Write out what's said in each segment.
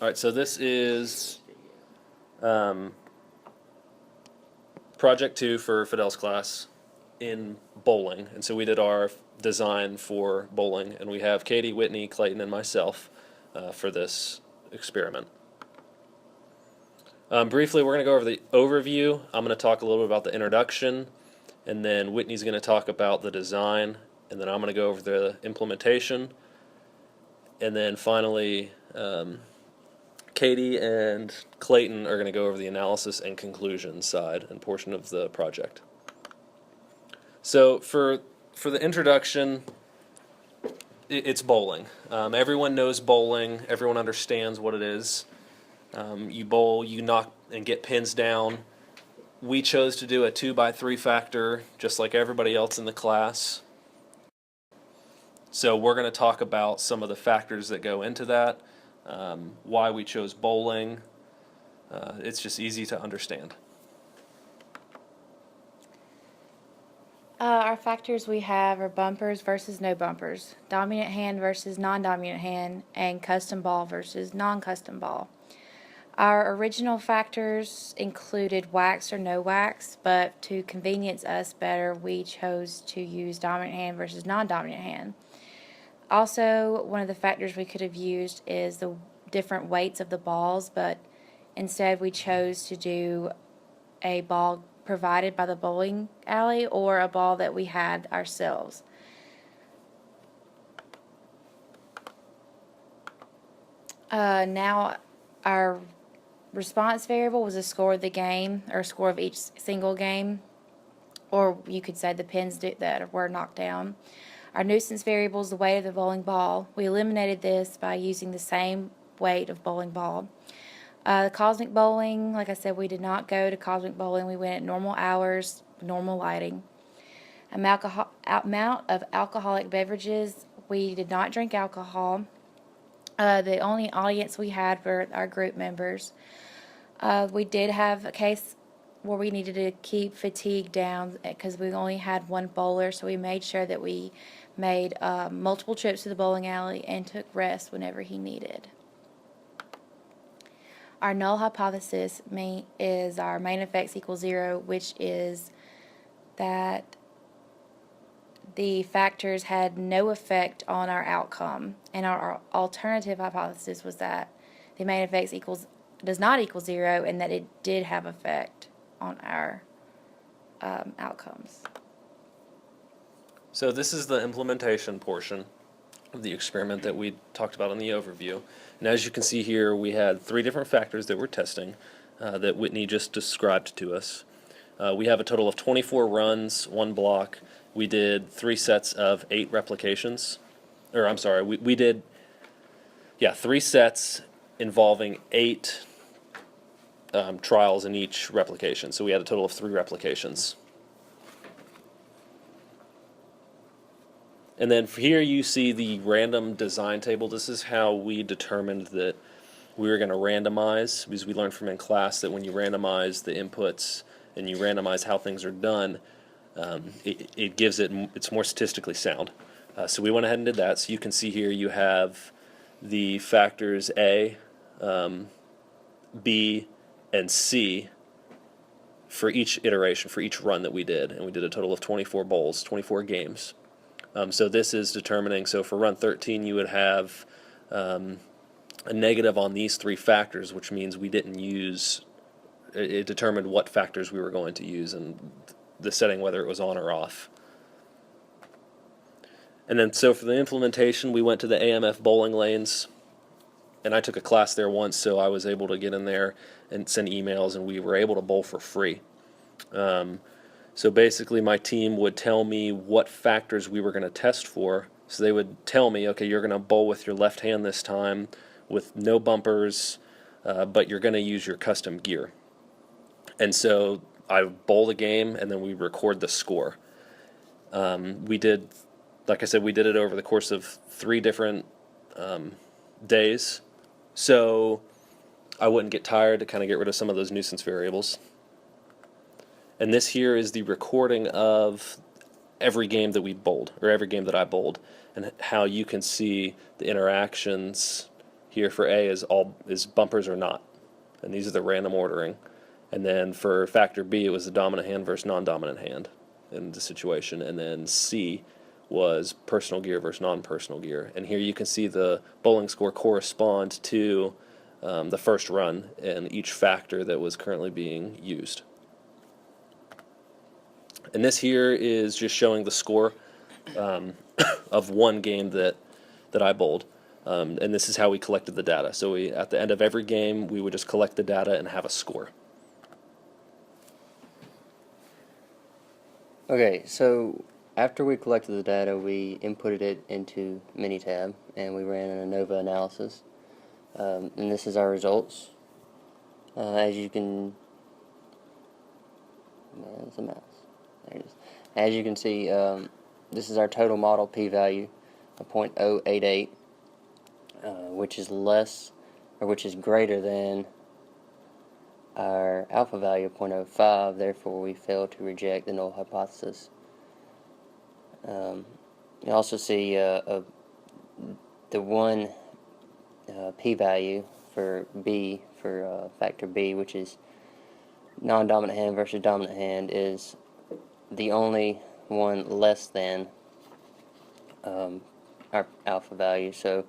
All right, so this is um, project 2 for Fidel's class in bowling. And so we did our design for bowling, and we have Katie, Whitney, Clayton, and myself for this experiment. Briefly, we're going to go over the overview. I'm going to talk a little bit about the introduction, and then Whitney's going to talk about the design, and then I'm going to go over the implementation, and then finally, Katie and Clayton are going to go over the analysis and conclusion side and portion of the project. So for the introduction, it's bowling. Everyone knows bowling. Everyone understands what it is. You bowl, you knock and get pins down. We chose to do a 2x3 factor, just like everybody else in the class. So we're going to talk about some of the factors that go into that, why we chose bowling. It's just easy to understand. Our factors we have are bumpers versus no bumpers, dominant hand versus non-dominant hand, and custom ball versus non-custom ball. Our original factors included wax or no wax, but to convenience us better, we chose to use dominant hand versus non-dominant hand. Also, one of the factors we could have used is the different weights of the balls, but instead we chose to do a ball provided by the bowling alley or a ball that we had ourselves. Now our response variable was the score of the game, or score of each single game, or you could say the pins that were knocked down. Our nuisance variable is the weight of the bowling ball. We eliminated this by using the same weight of bowling ball. The cosmic bowling, like I said, we did not go to cosmic bowling. We went at normal hours, normal lighting. Amount of alcoholic beverages, we did not drink alcohol. The only audience we had were our group members. We did have a case where we needed to keep fatigue down because we only had one bowler, so we made sure that we made multiple trips to the bowling alley and took rest whenever he needed. Our null hypothesis is our main effects equal 0, which is that the factors had no effect on our outcome. And our alternative hypothesis was that the main effects does not equal 0 and that it did have effect on our outcomes. So this is the implementation portion of the experiment that we talked about in the overview. And as you can see here, we had 3 different factors that we're testing that Whitney just described to us. We have a total of 24 runs, 1 block. We did 3 sets of 8 replications. Or I'm sorry, we did 3 sets involving 8 trials in each replication. So we had a total of 3 replications. And then here you see the random design table. This is how we determined that we were going to randomize, because we learned from in class that when you randomize the inputs and you randomize how things are done, it's more statistically sound. So we went ahead and did that. So you can see here you have the factors A, B, and C for each iteration, for each run that we did. And we did a total of 24 bowls, 24 games. So this is determining, so for run 13 you would have a negative on these 3 factors, which means we didn't use, it determined what factors we were going to use and the setting, whether it was on or off. And then so for the implementation, we went to the AMF bowling lanes, and I took a class there once, so I was able to get in there and send emails, and we were able to bowl for free. So basically my team would tell me what factors we were going to test for. So they would tell me, okay, you're going to bowl with your left hand this time with no bumpers, but you're going to use your custom gear. And so I bowl the game, and then we record the score. We did, like I said, we did it over the course of 3 different days. So I wouldn't get tired to kind of get rid of some of those nuisance variables. And this here is the recording of every game that we bowled, or every game that I bowled, and how you can see the interactions Here for A is bumpers or not, and these are the random ordering. And then for factor B, it was the dominant hand versus non-dominant hand in the situation. And then C was personal gear versus non-personal gear. And here you can see the bowling score correspond to the first run and each factor that was currently being used. And this here is just showing the score of one game that I bowled. And this is how we collected the data. So at the end of every game, we would just collect the data and have a score. Okay, so after we collected the data, we inputted it into Minitab, and we ran an ANOVA analysis. And this is our results. As you can, there's a mouse. There it is. As you can see, this is our total model p-value of 0.088, which is less, or which is greater than our alpha value of 0.05, therefore we fail to reject the null hypothesis. You also see the one p-value for B, for factor B, which is non-dominant hand versus dominant hand, is the only one less than our alpha value. So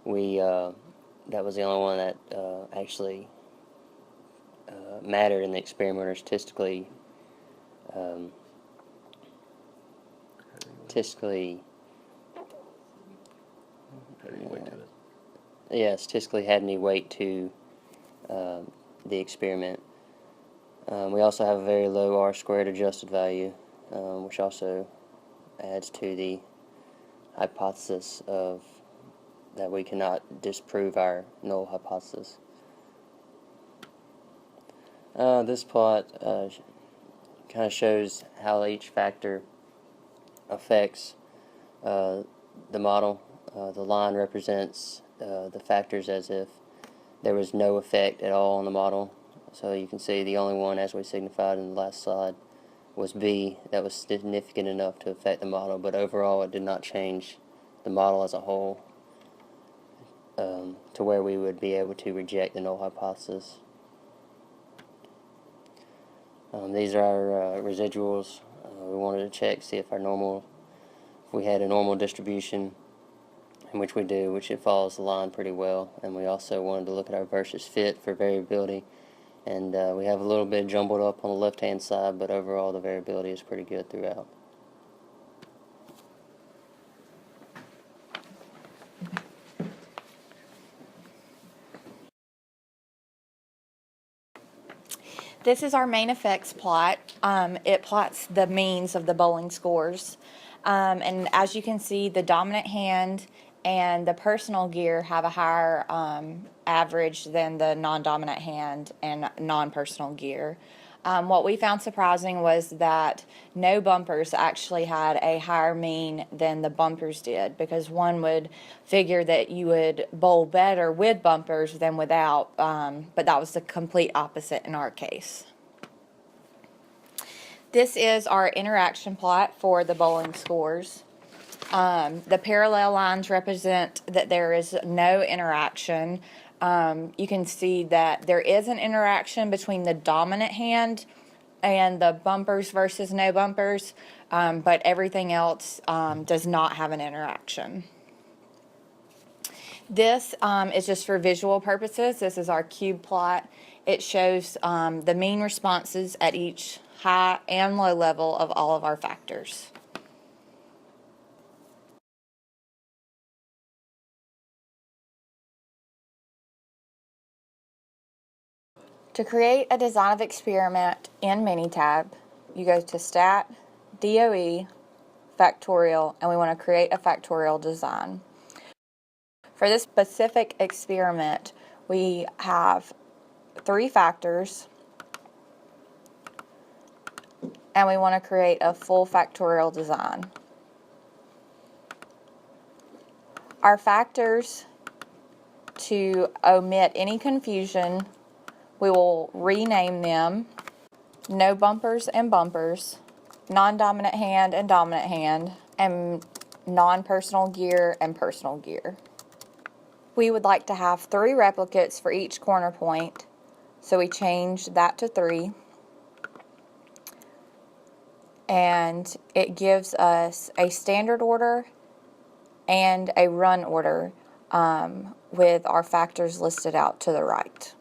we that was the only one that actually mattered in the experiment, or statistically statistically had any weight to the experiment. We also have a very low R-squared adjusted value, which also adds to the hypothesis of that we cannot disprove our null hypothesis. This plot kind of shows how each factor affects the model. The line represents the factors as if there was no effect at all on the model. So you can see the only one, as we signified in the last slide, was B, that was significant enough to affect the model, but overall it did not change the model as a whole to where we would be able to reject the null hypothesis. These are our residuals. We wanted to check, see if we had a normal distribution, in which we do, which it follows the line pretty well. And we also wanted to look at our versus fit for variability. And we have a little bit jumbled up on the left-hand side, but overall the variability is pretty good throughout. This is our main effects plot. It plots the means of the bowling scores. And as you can see, the dominant hand and the personal gear have a higher average than the non-dominant hand and non-personal gear. What we found surprising was that no bumpers actually had a higher mean than the bumpers did, because one would figure that you would bowl better with bumpers than without, but that was the complete opposite in our case. This is our interaction plot for the bowling scores. The parallel lines represent that there is no interaction. You can see that there is an interaction between the dominant hand and the bumpers versus no bumpers, but everything else does not have an interaction. This is just for visual purposes. This is our cube plot. It shows the mean responses at each high and low level of all of our factors. To create a design of experiment in Minitab, you go to Stat, DOE, Factorial, and we want to create a factorial design. For this specific experiment, we have 3 factors, and we want to create a full factorial design. Our factors, to omit any confusion, we will rename them no bumpers and bumpers, non-dominant hand and dominant hand, and non-personal gear and personal gear. We would like to have 3 replicates for each corner point, so we changed that to 3. And it gives us a standard order and a run order with our factors listed out to the right.